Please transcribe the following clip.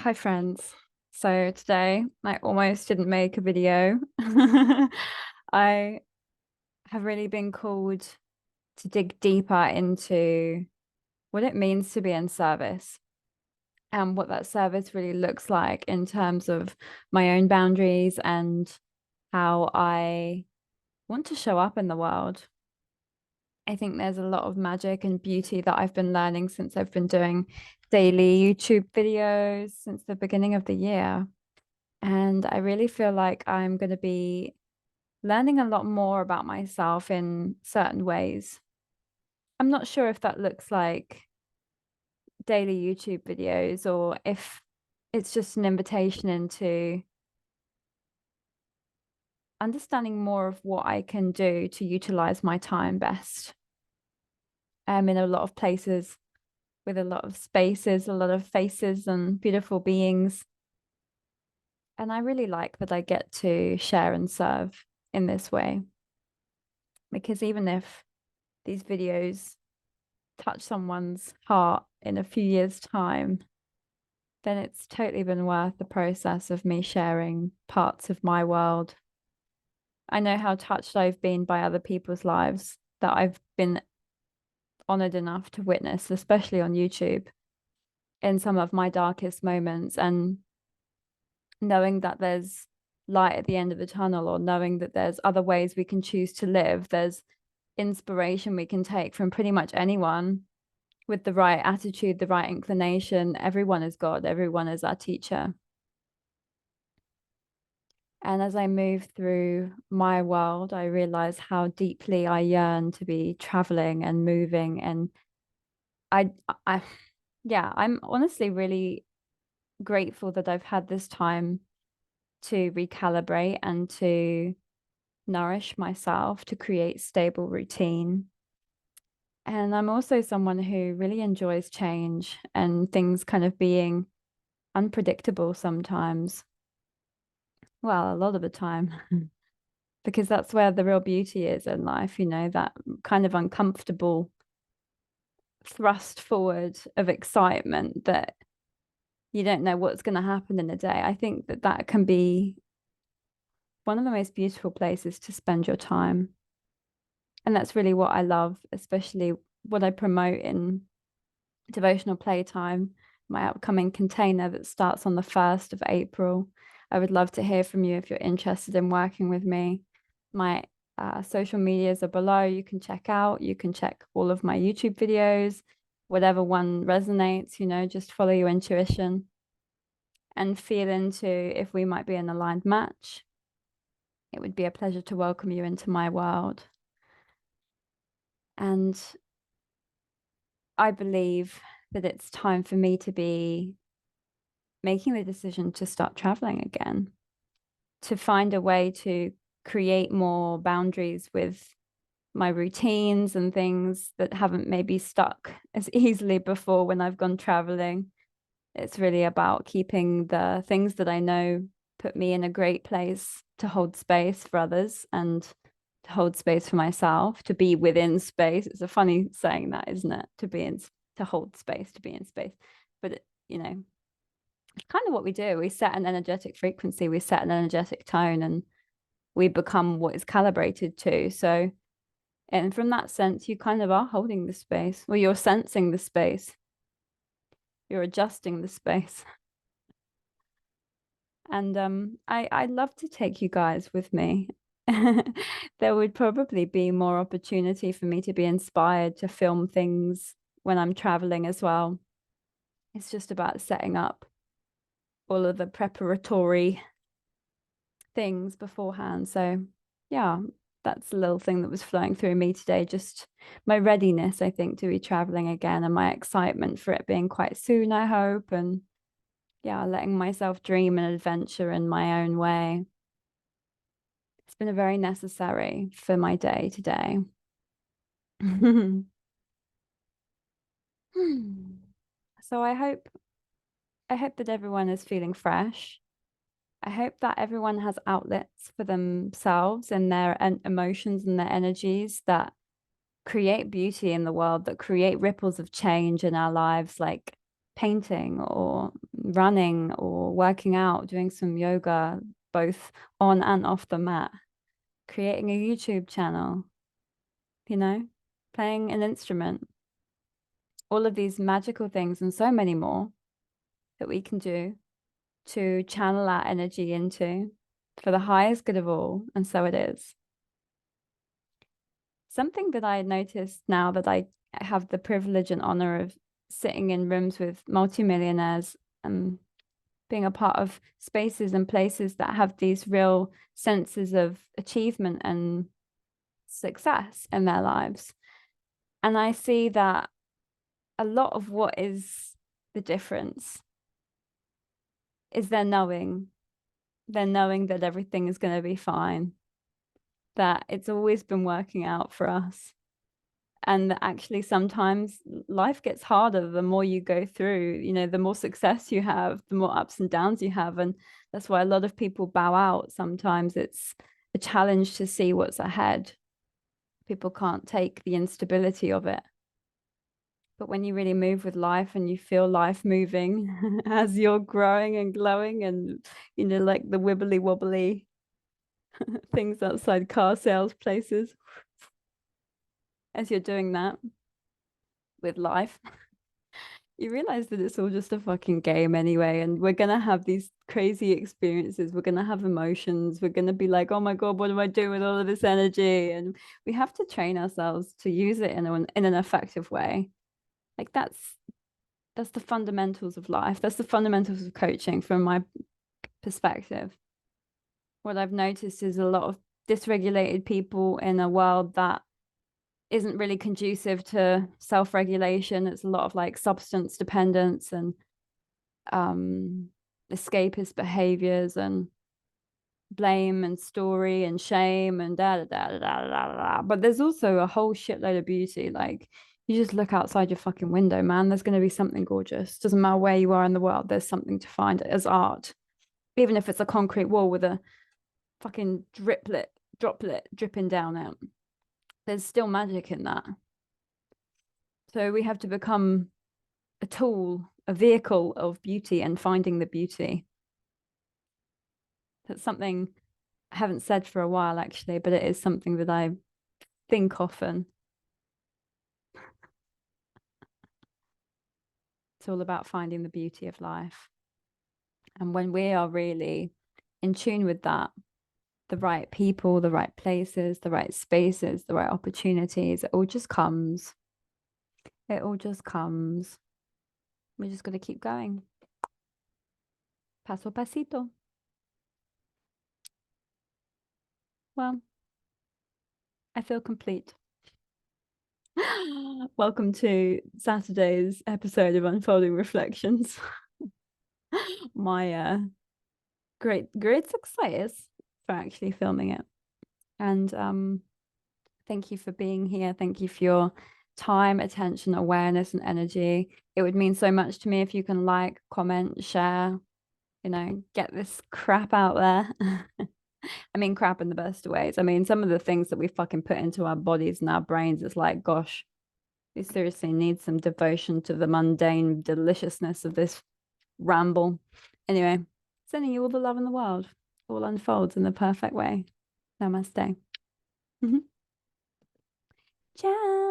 Hi friends. So today I almost didn't make a video. I have really been called to dig deeper into what it means to be in service and what that service really looks like in terms of my own boundaries and how I want to show up in the world. I think there's a lot of magic and beauty that I've been learning since I've been doing daily YouTube videos since the beginning of the year. And I really feel like I'm going to be learning a lot more about myself in certain ways. I'm not sure if that looks like daily YouTube videos or if it's just an invitation into understanding more of what I can do to utilize my time best. I'm in a lot of places with a lot of spaces, a lot of faces and beautiful beings. And I really like that I get to share and serve in this way. Because even if these videos touch someone's heart in a few years' time, then it's totally been worth the process of me sharing parts of my world. I know how touched I've been by other people's lives that I've been honored enough to witness, especially on YouTube, in some of my darkest moments. And knowing that there's light at the end of the tunnel, or knowing that there's other ways we can choose to live, there's inspiration we can take from pretty much anyone with the right attitude, the right inclination. Everyone is God, everyone is our teacher. And as I move through my world, I realize how deeply I yearn to be traveling and moving. And I, I, yeah, I'm honestly really grateful that I've had this time to recalibrate and to nourish myself, to create stable routine. And I'm also someone who really enjoys change and things kind of being unpredictable sometimes. Well, a lot of the time, because that's where the real beauty is in life, that kind of uncomfortable thrust forward of excitement that you don't know what's going to happen in a day. I think that that can be one of the most beautiful places to spend your time. And that's really what I love, especially what I promote in devotional playtime, my upcoming container that starts on the 1st of April. I would love to hear from you if you're interested in working with me. My social medias are below. You can check out. You can check all of my YouTube videos, whatever one resonates, just follow your intuition and feel into if we might be an aligned match. It would be a pleasure to welcome you into my world. And I believe that it's time for me to be making the decision to start traveling again, to find a way to create more boundaries with my routines and things that haven't maybe stuck as easily before when I've gone traveling. It's really about keeping the things that I know put me in a great place to hold space for others and to hold space for myself, to be within space. It's a funny saying that, isn't it? To hold space, to be in space. But it's kind of what we do. We set an energetic frequency, we set an energetic tone, and we become what is calibrated to. So, and from that sense, you kind of are holding the space, or you're sensing the space, you're adjusting the space. And I'd love to take you guys with me. There would probably be more opportunity for me to be inspired to film things when I'm traveling as well. It's just about setting up all of the preparatory things beforehand. So, yeah, that's a little thing that was flowing through me today. Just my readiness, I think, to be traveling again and my excitement for it being quite soon, I hope. And yeah, letting myself dream an adventure in my own way. It's been a very necessary for my day today. So I hope that everyone is feeling fresh. I hope that everyone has outlets for themselves and their emotions and their energies that create beauty in the world, that create ripples of change in our lives. Like painting or running or working out, doing some yoga, both on and off the mat, creating a YouTube channel, you know, playing an instrument, all of these magical things and so many more that we can do to channel our energy into for the highest good of all. And so it is. Something that I noticed now that I have the privilege and honor of sitting in rooms with multimillionaires and being a part of spaces and places that have these real senses of achievement and success in their lives. And I see that a lot of what is the difference is their knowing that everything is going to be fine, that it's always been working out for us. And that actually sometimes life gets harder the more you go through, you know, the more success you have, the more ups and downs you have. And that's why a lot of people bow out. Sometimes it's a challenge to see what's ahead. People can't take the instability of it. But when you really move with life and you feel life moving as you're growing and glowing and, you know, like the wibbly wobbly things outside car sales places, as you're doing that with life, you realize that it's all just a fucking game anyway. And we're going to have these crazy experiences. We're going to have emotions. We're going to be like, oh my God, what do I do with all of this energy? And we have to train ourselves to use it in an effective way. Like that's the fundamentals of life. That's the fundamentals of coaching from my perspective. What I've noticed is a lot of dysregulated people in a world that isn't really conducive to self-regulation. It's a lot of like substance dependence and escapist behaviors and blame and story and shame and da da da da da da. But there's also a whole shitload of beauty. Like you just look outside your fucking window, man. There's going to be something gorgeous. Doesn't matter where you are in the world. There's something to find as art, even if it's a concrete wall with a fucking droplet dripping down it. There's still magic in that. So we have to become a tool, a vehicle of beauty and finding the beauty. That's something I haven't said for a while, actually, but it is something that I think often. It's all about finding the beauty of life. And when we are really in tune with that, the right people, the right places, the right spaces, the right opportunities, it all just comes. It all just comes. We're just going to keep going. Paso a pasito. Well, I feel complete. Welcome to Saturday's episode of Unfolding Reflections. My great success for actually filming it. And thank you for being here. Thank you for your time, attention, awareness, and energy. It would mean so much to me if you can like, comment, share, you know, get this crap out there. I mean, crap in the best ways. I mean, some of the things that we fucking put into our bodies and our brains, it's like, gosh, we seriously need some devotion to the mundane deliciousness of this ramble. Anyway, sending you all the love in the world. All unfolds in the perfect way. Namaste. Ciao.